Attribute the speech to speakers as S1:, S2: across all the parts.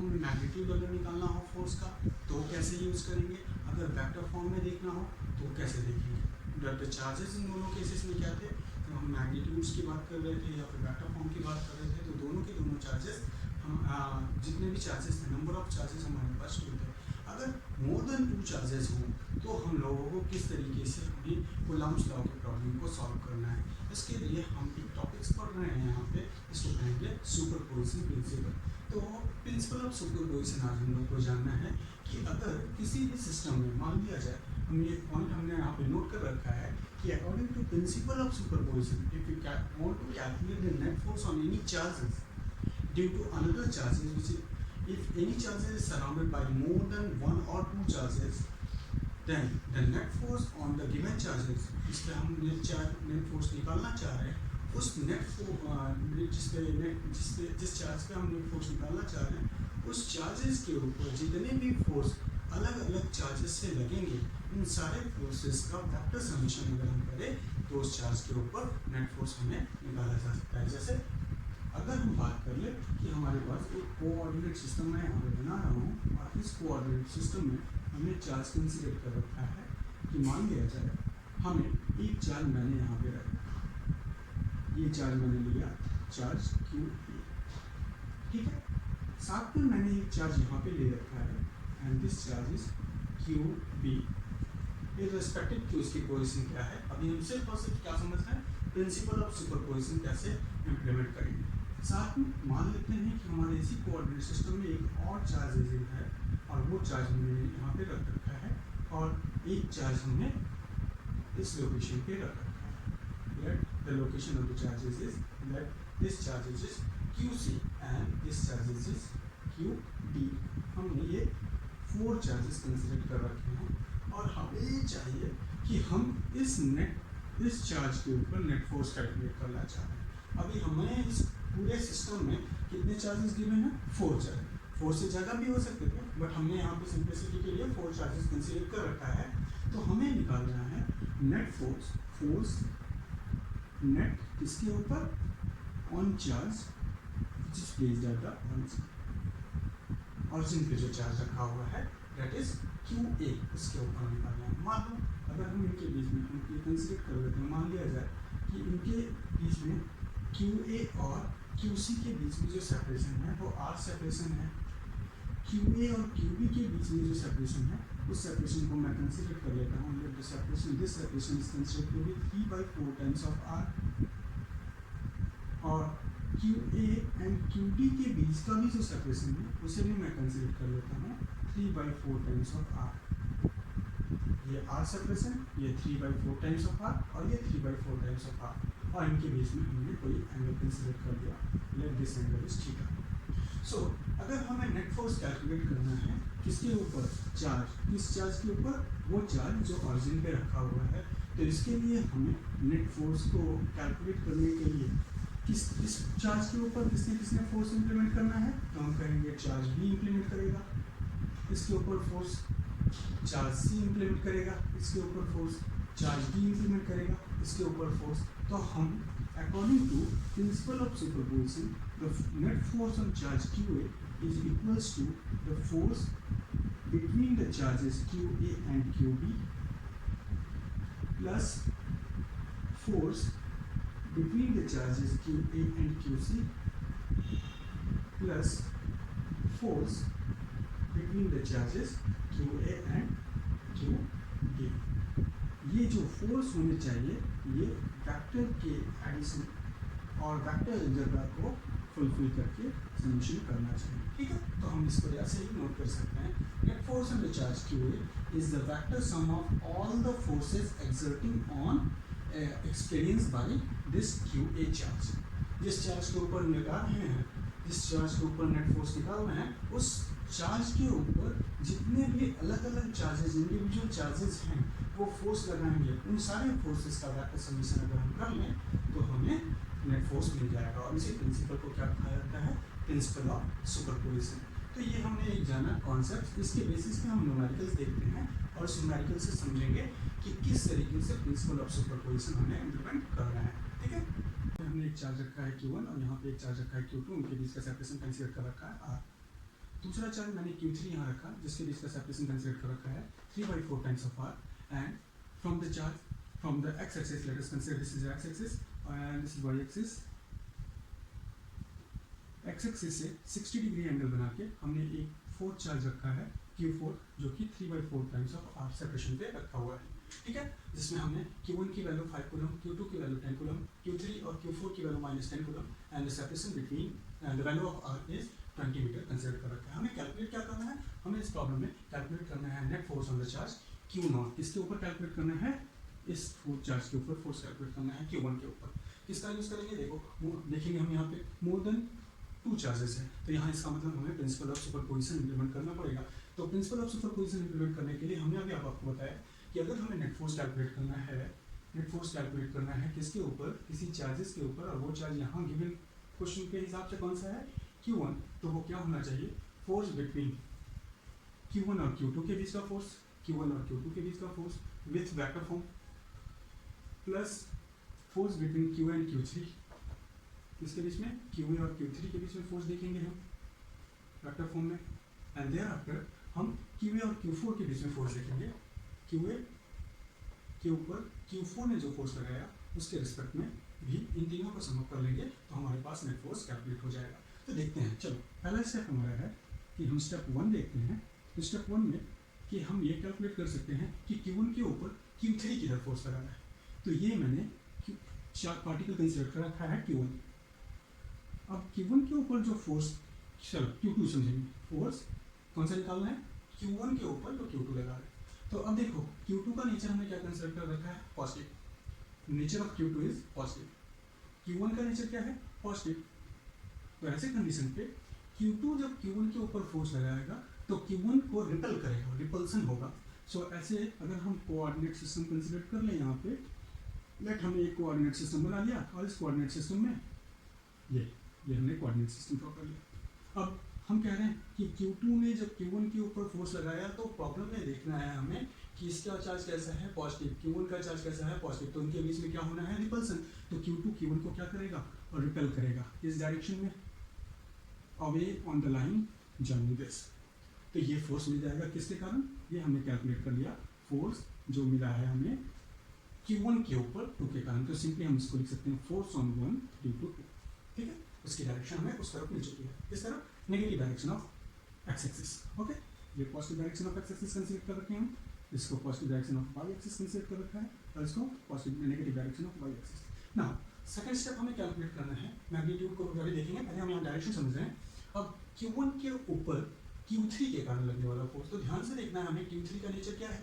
S1: हमें मैग्नीट्यूड अगर निकालना हो फोर्स का तो कैसे यूज़ करेंगे, अगर वेक्टर फॉर्म में देखना हो तो कैसे देखेंगे। द चार्जेस इन दोनों केसेस में क्या थे, तो हम मैग्नीट्यूड्स की बात कर रहे थे या फिर वेक्टर फॉर्म की बात कर रहे थे, तो दोनों के दोनों चार्जेस हम जितने भी चार्जेस थे, नंबर ऑफ चार्जेस हमारे पास टू थे। अगर मोर देन 2 चार्जेस हों तो हम लोगों को किस तरीके से हमें कूलम्ब्स लॉ के प्रॉब्लम को सॉल्व करना है, इसके लिए हम एक टॉपिक्स पढ़ रहे हैं यहाँ पे, इसको कहेंगे सुपरपोजिशन प्रिंसिपल। तो प्रिंसिपल ऑफ सुपरपोजिशन आज हम लोग को जानना है कि अगर किसी भी सिस्टम में मान लिया जाए, हम ये पॉइंट हमने यहाँ पे नोट कर रखा है कि according to principle of superposition if you want to calculate the net force on any charges due to another charges which if any charges is surrounded by more than 1 or 2 charges, then the net force on the given charges, इस पे हम net force निकालना चाह रहे हैं, उस जिस charge पे हम नेट फोर्स निकालना चाह रहे हैं, उस चार्जेस के ऊपर जितने भी फोर्स अलग अलग चार्जेस से लगेंगे, इन सारे फोर्सेस का वेक्टर समेशन अगर हम करें तो उस चार्ज के ऊपर नेट फोर्स हमें निकाला जा सकता है। जैसे अगर हम बात कर ले कि हमारे पास एक कोऑर्डिनेट सिस्टम मैं यहाँ पे बना रहा हूँ और इस कोऑर्डिनेट सिस्टम में हमने चार्ज कंसीडर कर रखा है कि मान लिया जाए हमें एक चार्ज मैंने यहाँ पे रखा, ये चार्ज मैंने लिया चार्ज क्यू ए, ठीक है, साथ में मैंने एक चार्ज यहाँ पे ले रखा है and this charge is Q B, irrespective कि उसकी पोजीशन क्या है। अभी हम सिर्फ और सिर्फ क्या समझ रहे हैं, प्रिंसिपल ऑफ सुपरपोजिशन कैसे इम्प्लीमेंट करेंगे। साथ में मान लेते हैं कि हमारे इसी कोऑर्डिनेट सिस्टम में एक और चार्ज है और वो चार्ज हमने यहाँ पे रख रखा है और एक चार्ज हमने इस लोकेशन पे रख रखा है। Let the location of the charges is that this charges is QC and this charges is QD। हमने ये 4 चार्जेस कंसिडर कर रखे हैं और हमें ये चाहिए कि हम इस चार्ज के ऊपर नेट फोर्स कैलकुलेट करना चाह रहे हैं। अभी हमें इस पूरे सिस्टम में कितने चार्जेस गिवन है, 4 चार्जेस, 4 से ज़्यादा भी हो सकते थे बट हमने यहाँ पे सिंपलिसिटी के लिए 4 चार्जेस कंसीडर कर रखा है। तो हमें निकालना है नेट फोर्स नेट किसके ऊपर, on charge which is placed at the origin पे जो चार्ज रखा हुआ है दैट इज क्यू ए, उसके ऊपर निकालना है। मान लो अगर हम इनके बीच में हम कंसीडर कर लेते हैं, मान लिया जाए कि इनके बीच में क्यू ए और क्यू सी के बीच में जो सेपरेशन है वो आर सेपरेशन है, क्यू ए और क्यू बी के बीच में जो सेपरेशन है उस सेपरेशन को मैं कंसीडर कर लेता हूँ। Let the separation, this separation is considered to be 3/4 times of R, और Q A and Q D के बीच का भी जो सेपरेशन है उसे भी मैं कंसीडर कर लेता हूँ 3/4 टाइम्स ऑफ आर। ये आर सेपरेशन, ये 3/4 टाइम्स ऑफ आर और ये 3/4 टाइम्स ऑफ आर, और इनके बीच में हमने कोई एंगल कंसीडर कर दिया, let this angle is theta. So अगर हमें नेट फोर्स कैलकुलेट करना है किसके ऊपर, चार्ज, किस चार्ज के ऊपर, वो चार्ज जो ऑरिजिन पे रखा हुआ है, तो इसके लिए हमें नेट फोर्स को कैलकुलेट करने के लिए इस चार्ज के ऊपर किसने फोर्स इंप्लीमेंट करना है, तो हम कहेंगे चार्ज बी इंप्लीमेंट करेगा, इसके ऊपर फोर्स चार्ज सी इंप्लीमेंट करेगा, इसके ऊपर फोर्स चार्ज डी इंप्लीमेंट करेगा, इसके ऊपर फोर्स। तो हम according to principle of superposition the net force on charge Q A is equals to the force between the charges QA and QB plus force between the charges QA and QC plus force between the charges QA and QD। ये जो force होने चाहिए ये vector के addition और vector algebra को fulfil करके solution करना चाहिए, ठीक है। तो हम इसको ऐसे ही नोट कर सकते हैं, net force on the charge Q is the vector sum of all the forces exerting on experience by this Q A charge. जिस चार्ज के ऊपर निकाल रहे हैं, जिस चार्ज के ऊपर नेट फोर्स निकाल रहे हैं, उस चार्ज के ऊपर जितने भी अलग अलग चार्जेस, इंडिविजुअल चार्जेस हैं, वो फोर्स लगाएंगे, उन सारे फोर्सेस का वेक्टर समीशन अगर हम कर लें तो हमें नेट फोर्स मिल जाएगा। और इसी प्रिंसिपल को क्या कहा जाता है, प्रिंसिपल ऑफ सुपरपोजिशन। तो ये हमने एक जाना कॉन्सेप्ट, इसके बेसिस पे हम न्यूमेरिकल्स देखते हैं और इस न्यूमेरिकल से समझेंगे कि किस तरीके से प्रिंसिपल ऑफ सुपरपोजिशन हमें इम्प्लीमेंट कर रहे हैं, ठीक है। हमने एक चार्ज रखा है Q1 और यहाँ पे एक चार्ज रखा है Q2, उनके बीच का सेपरेशन कंसीडर कर रखा है R। तो दूसरा चार्ज मैंने Q3 यहाँ रखा जिसके बीच का सेपरेशन कंसिडर कर रखा है 3/4 times of R and from the charge from the x axis let us consider this is x axis and this is y axis। x axis से 60 डिग्री एंगल बना के हमने एक फोर्थ चार्ज रखा है Q4 जो कि 3/4 टाइम्स ऑफ R सेपरेशन पे रखा हुआ है, ठीक है, जिसमें हमने Q1 की वैल्यू 5 कूलम, Q2 की वैल्यू 10 कूलम, Q3 और Q4 की value -10 coulomb and the separation between the value of R is 20 meter consider कर रखा है। हमें कैलकुलेट क्या करना है, हमें इस प्रॉब्लम में कैलकुलेट करना है net force on the charge Q0। किसके ऊपर कैलकुलेट करना है, इस चार्ज के ऊपर फोर्स कैलकुलेट करना है Q1 के ऊपर। किसका यूज करेंगे, देखो देखेंगे हम यहाँ पे मोर देन 2 चार्जेस है, तो यहाँ इसका मतलब हमें प्रिंसिपल ऑफ सुपरपोजिशन इंप्लीमेंट करना पड़ेगा। तो प्रिंसिपल ऑफ सुपरपोजिशन इंप्लीमेंट करने के लिए हमने अभी आपको बताया कि अगर हमें नेट फोर्स कैलकुलेट करना है, नेट फोर्स कैलकुलेट करना है किसके ऊपर, किसी चार्जेस के ऊपर, और वो चार्ज यहाँ गिवन क्वेश्चन के हिसाब से कौन सा है Q1, तो वो क्या होना चाहिए, फोर्स बिटवीन Q1 और Q2 के बीच का फोर्स, Q1 और Q2 के बीच का force with vector form plus force between Q and Q3, किसके बीच में, Q और Q3 के बीच में फोर्स देखेंगे हम वेक्टर फॉर्म में, एंड देयर आफ्टर हम Q और Q4 के बीच में फोर्स देखेंगे। Q के ऊपर Q4 ने जो फोर्स लगाया उसके रिस्पेक्ट में भी इन तीनों को सम अप कर लेंगे तो हमारे पास नेट फोर्स कैलकुलेट हो जाएगा। तो देखते हैं, चलो पहला स्टेप हमारा है कि हम स्टेप 1 देखते हैं। तो स्टेप 1 में कि हम ये कैलकुलेट कर सकते हैं कि Q1 के ऊपर Q3 की तरफ फोर्स लगा है, तो ये मैंने चार पार्टिकल कंसिडर कर रखा है Q1। अब Q1 के ऊपर जो फोर्स, चलो Q2 समझेंगे, फोर्स कौन सा निकालना है, Q1 के ऊपर तो Q2 लगा है। तो अब देखो Q2 का नेचर हमने क्या कंसिडर कर रखा है, positive, nature of Q2 is positive, Q1 का नेचर क्या है, पॉजिटिव। तो ऐसे कंडीशन पे Q2 जब Q1 के ऊपर फोर्स लगाएगा तो Q1 को रिपल करेगा, रिपल्सन होगा। सो ऐसे अगर हम कोऑर्डिनेट सिस्टम कंसिडर कर लें, यहाँ पे लेट हमने एक कोऑर्डिनेट सिस्टम बना लिया और इस कोऑर्डिनेट सिस्टम में ये हमने कोऑर्डिनेट सिस्टम ड्रॉ कर लिया। अब हम कह रहे हैं कि Q2 ने जब Q1 के ऊपर फोर्स लगाया तो प्रॉब्लम में देखना है हमें कि इसका चार्ज कैसा है, पॉजिटिव, Q1 का चार्ज कैसा है, पॉजिटिव, तो उनके बीच में क्या होना है, रिपल्सन। तो Q2 Q1 को क्या करेगा और रिपेल करेगा इस डायरेक्शन में, away on the line journey this. तो ये फोर्स मिल जाएगा किसके कारण, ये हमने कैलकुलेट कर लिया, फोर्स जो मिला है हमें Q1 के ऊपर 2 के कारण। तो सिंपली हम इसको लिख सकते हैं फोर्स ऑन 1 ड्यू टू 2, ठीक है। उसकी डायरेक्शन हमें उस तरफ मिल चुकी है, किस तरफ, negative direction of X axis, okay. ये positive direction of X axis consider कर रखे हैं, इसको positive direction of Y axis consider कर रखा है और इसको positive negative direction of Y axis. Now second step हमें कैलकुलेट करना है, मैग्नीट्यूड को अभी देखेंगे, पहले हम यहाँ डायरेक्शन समझ रहे हैं। अब Q1 के ऊपर Q3 के कारण लगने वाला फोर्स, तो ध्यान से देखना है हमें Q3 का नेचर क्या है,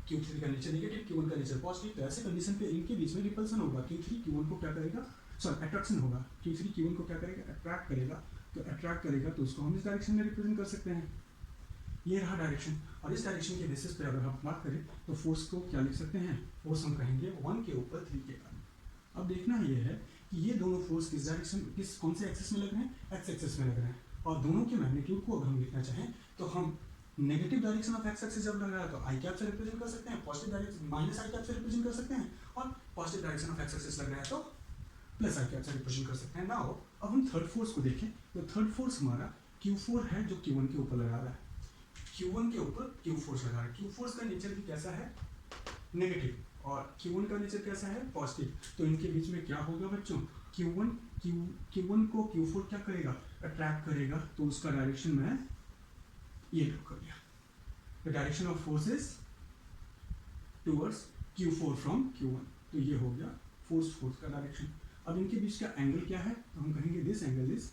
S1: Q3 का नेचर नेगेटिव, Q1 का नेचर पॉजिटिव। तो ऐसे कंडीशन पे इनके बीच में रिपल्सन होगा, Q3 Q1 को क्या करेगा, सॉरी अट्रैक्शन होगा, Q3 Q1 को क्या करेगा, अट्रैक्ट करेगा। तो अट्रैक्ट करेगा तो उसको हम इस डायरेक्शन में रिप्रेजेंट कर सकते हैं, ये रहा डायरेक्शन। और इस डायरेक्शन के बेसिस पे अगर हम बात करें तो फोर्स को क्या लिख सकते हैं, फोर्स हम कहेंगे 1 के ऊपर 3 के कारण। अब देखना ये है कि ये दोनों फोर्स किस डायरेक्शन, किस कौन से एक्सिस में लग रहे हैं, एक्स एक्सिस में लग रहे हैं। और दोनों के मैग्नीट्यूड को अगर हम लिखना चाहें तो हम negative direction of X axis जब लग रहा है तो आई कैप से रिप्रेजेंट कर सकते हैं, पॉजिटिव डायरेक्शन माइनस आई कैप से रिप्रेजेंट कर सकते हैं, और positive direction of X axis लग रहा है तो प्लस आई कैप से रिप्रेजेंट कर सकते हैं। नाउ अब हम थर्ड फोर्स को देखें तो थर्ड फोर्स हमारा Q4 है जो Q1 के ऊपर लगा रहा है, Q1 के ऊपर Q फोर्स लगा रहा है। Q फोर्स का नेचर भी कैसा है, नेगेटिव, और Q1 का नेचर कैसा है, पॉजिटिव। तो इनके बीच में क्या होगा बच्चों, Q1 को Q4 क्या करेगा, अट्रैक्ट करेगा। तो उसका डायरेक्शन मैं ये ड्रॉ कर लिया, the direction of force is towards Q4 from Q1। तो ये हो गया फोर्स का डायरेक्शन। अब इनके बीच का एंगल क्या है, तो हम कहेंगे this angle is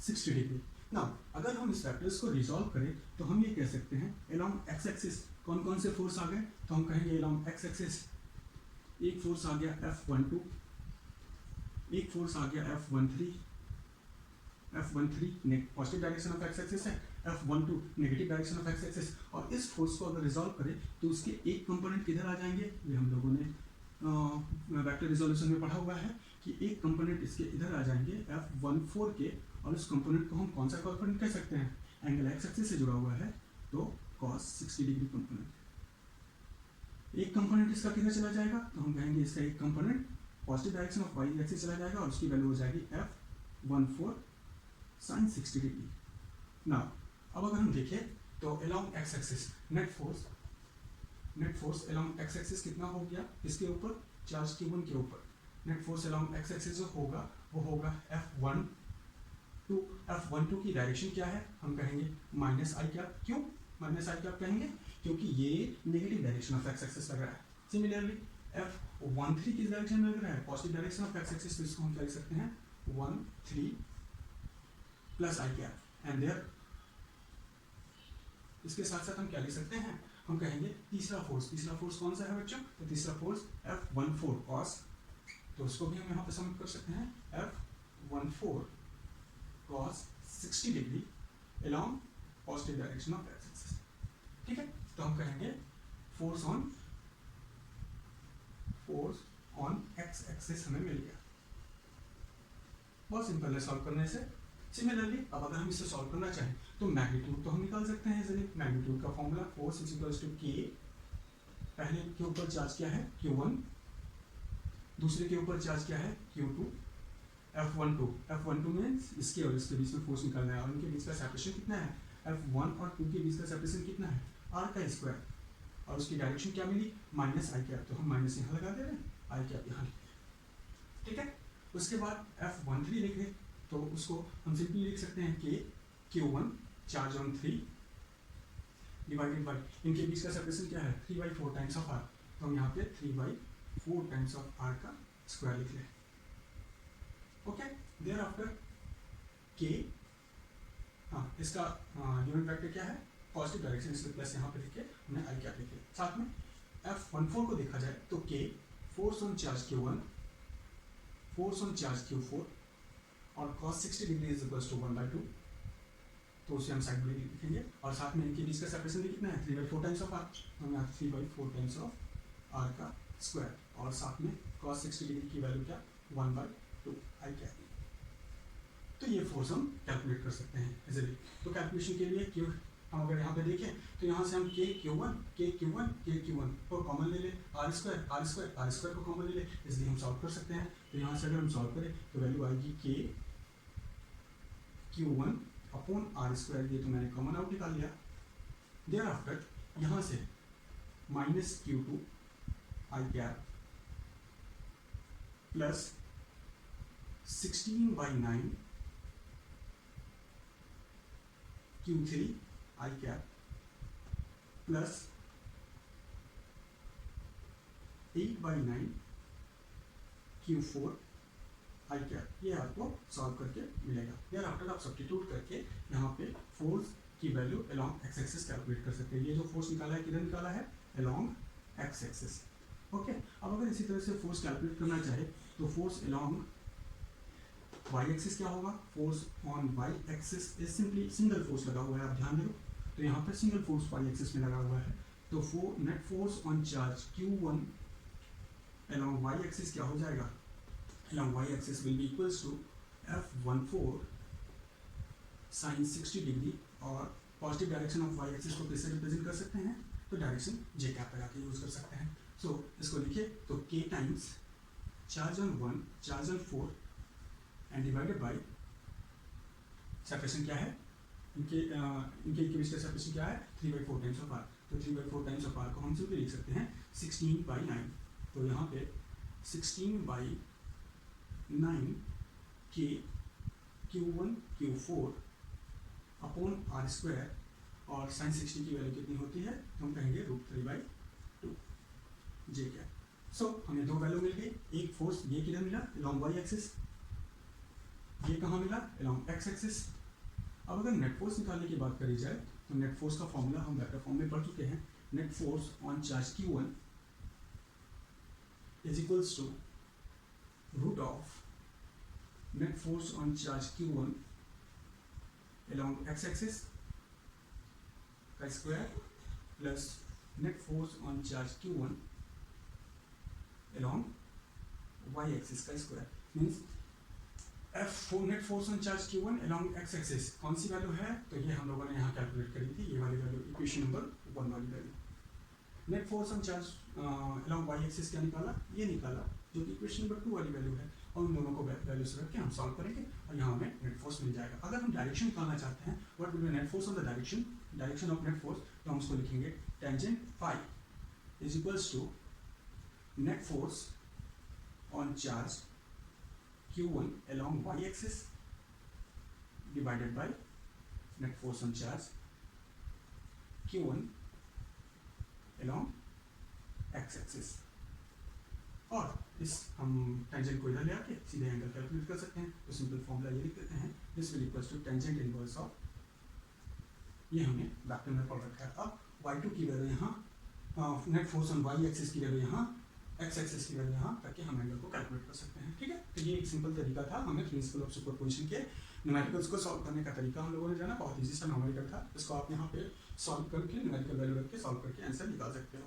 S1: 60 degree. Now अगर हम इस फैक्टर्स को रिजॉल्व करें तो हम ये कह सकते हैं अलोंग एक्स एक्सिस कौन कौन से फोर्स आ गए, तो हम कहेंगे अलोंग एक्स एक्सिस एक फोर्स आ गया F12, एक फोर्स आ गया F13 positive direction of X axis है, F12 negative direction of X axis. और इस फोर्स को अगर रिजॉल्व करें तो उसके एक कंपोनेंट किधर आ जाएंगे, ये हम लोगों ने वेक्टर रिजोल्यूशन में पढ़ा हुआ है कि एक कंपोनेंट इसके इधर आ जाएंगे F14 के, और उस कंपोनेंट को हम कौन सा कंपोनेंट कह सकते हैं, एंगल एक्स एक्सिस से जुड़ा हुआ है तो cos 60 डिग्री कंपोनेंट। एक कंपोनेंट इसका किधर चला जाएगा, तो हम कहेंगे इसका एक component positive direction of Y axis चला जाएगा और उसकी वैल्यू हो जाएगी F14 sin 60 डिग्री। नाउ अब अगर हम देखें तो along x axis net force along x axis कितना हो गया, इसके ऊपर चार्ज Q1 के ऊपर net force along x axis जो होगा वो होगा F12। F12 की डायरेक्शन क्या है, हम कहेंगे माइनस आई कैप। क्यों माइनस आई कैप कहेंगे, क्योंकि ये negative direction of X axis लग रहा है। सिमिलरली F13 किस डायरेक्शन में लग रहा है, positive direction of X axis, तो इसको हम क्या लिख सकते हैं 13 plus I cap and there. इसके साथ साथ हम क्या लिख सकते हैं, हम कहेंगे तीसरा फोर्स कौन सा है बच्चों, तो तीसरा फोर्स F14 cos, तो उसको भी हम यहाँ पे सम कर सकते हैं F14 cos 60 degree along positive direction of X axis. ठीक है, तो हम कहेंगे फोर्स ऑन एक्स एक्सिस हमें मिल गया। बहुत सिंपल है सॉल्व करने से। सिमिलरली अब अगर हम इसे सॉल्व करना चाहें तो मैग्नीट्यूड तो हम निकाल सकते हैं इजीली। मैग्नीट्यूड का formula force is equals to K, पहले के ऊपर चार्ज क्या है Q1, दूसरे के ऊपर चार्ज क्या है Q2, F12 मीन्स इसके और इसके बीच में फोर्स निकालना है, और इनके बीच का सेपरेशन कितना है, F1 और 2 के बीच का सेपरेशन कितना है, R का स्क्वायर, और उसकी डायरेक्शन क्या मिली माइनस आई कैप, तो हम माइनस यहाँ लगा दे रहे हैं, आई कैप यहाँ। ठीक है, उसके बाद F13 लिखे तो उसको हम सिंपली लिख सकते हैं कि Q1 charge on 3 divided by इनके बीच का सेपरेशन क्या है 3/4 टाइम्स ऑफ R, तो हम यहाँ पे 3/4 टाइम्स ऑफ R का स्क्वायर लिख लें। ओके, देयर आफ्टर K, हाँ इसका यूनिट वेक्टर क्या है पॉजिटिव डायरेक्शन, इसलिए प्लस यहाँ पे लिख के हमने आई कैप लिखे। साथ में F14 को देखा जाए तो K force on charge Q1, force on charge Q4 और cos 60 degree is equals to 1/2, तो उसे हम साइड में लिखेंगे, और साथ में इनके बीच का सेपरेशन भी कितना है 3/4 टाइम्स ऑफ R, तो हम यहाँ 3/4 टाइम्स ऑफ R का स्क्वायर, और साथ में cos 60 डिग्री की वैल्यू क्या 1/2 आई कैप। तो ये फोर्स हम कैलकुलेट कर सकते हैं इजीली। तो कैलकुलेशन के लिए क्यों हम अगर यहाँ पे देखें तो यहाँ से हम K Q1 को कॉमन ले लें, R स्क्वायर को कॉमन ले लें, इसलिए हम सॉल्व कर सकते हैं। तो यहाँ से अगर हम सॉल्व करें तो वैल्यू आएगी K Q1 upon R square, ये तो मैंने कॉमन आउट निकाल लिया। देयर आफ्टर यहाँ से माइनस Q2 आई कैप प्लस 16/9 Q3 आई कैप प्लस 8/9 Q4 आई कैप, ये आपको सॉल्व करके मिलेगा। यार आफ्टर आप सब्स्टिट्यूट करके यहाँ पे फोर्स की value along x axis calculate कर सकते हैं। ये जो फोर्स निकाला है किधर निकाला है अलोंग एक्स एक्सिस। ओके, अब अगर इसी तरह से फोर्स कैलकुलेट करना चाहे तो फोर्स अलोंग वाई एक्सिस क्या होगा, force on Y axis is simply single force लगा हुआ है, आप ध्यान दो, तो यहाँ पर सिंगल फोर्स वाई एक्सिस में लगा हुआ है, तो net force on charge Q1 along Y axis क्या हो जाएगा, along y-axis will be equals to F14 sin 60 degree, और पॉजिटिव डायरेक्शन ऑफ y-axis को किससे रिप्रेजेंट कर सकते हैं, तो डायरेक्शन j कैप लगा के यूज कर सकते हैं। सो इसको लिखिए तो k times charge on 1 charge on 4 and divided by separation क्या है इनके बीच का सेपरेशन क्या है 3/4 टाइम्स ऑफ r, तो 3/4 टाइम्स ऑफ r को हम सिंपली लिख सकते हैं 16/9, तो यहाँ पे 16/9 K Q1 Q4 upon R square, और साइन 60 की वैल्यू कितनी होती है, हम कहेंगे √3/2 जे क्या। सो हमें दो वैल्यू मिल गई, एक फोर्स ये किधर मिला along y एक्सिस, ये कहाँ मिला along x एक्सिस। अब अगर नेट फोर्स निकालने की बात करी जाए तो नेट फोर्स का फॉर्मूला हम वेक्टर फॉर्म में पढ़ चुके हैं। Net force on charge Q1 is equals to root of net force on charge Q1 along x-axis का square plus net force on charge Q1 along y-axis का square, means net force on charge Q1 along x-axis कौन सी value है, तो ये हम लोगों ने यहाँ कैलकुलेट करी थी, ये वाली वैल्यू इक्वेशन नंबर 1 वाली value. Net force on charge along y axis क्या निकाला, ये निकाला जो कि इक्वेशन नंबर 2 वाली वैल्यू है, और उन दोनों को वैल्यूज रख के हम सॉल्व करेंगे और यहाँ हमें नेट फोर्स मिल जाएगा। अगर हम डायरेक्शन निकालना चाहते हैं, what will be net force on the direction of net force, तो हम उसको लिखेंगे tangent phi is equals to net force on charge Q1 along y axis divided by net force on charge Q1 along x axis। और इस हम tangent को इधर ले आके सीधे एंगल कैलकुलेट कर सकते हैं। तो सिंपल फॉर्मूला ये लिख देते हैं, this will equals to tangent inverse of, ये हमने वेक्टर में पढ़ रखा है। अब y2 की वैल्यू यहाँ, net force on y axis की वैल्यू यहाँ, x एक्सिस की वैल्यू यहाँ करके हम एंगल को कैलकुलेट कर सकते हैं। ठीक है, तो ये एक सिंपल तरीका था हमें प्रिंसिपल ऑफ सुपरपोजिशन के न्यूमेरिकल्स को सॉल्व करने का तरीका हम लोगों ने जाना। बहुत इजी सा न्यूमेरिकल था, इसको आप यहाँ पे सॉल्व करके न्यूमेरिकल वैल्यू रख के सॉल्व करके आंसर निकाल सकते हो।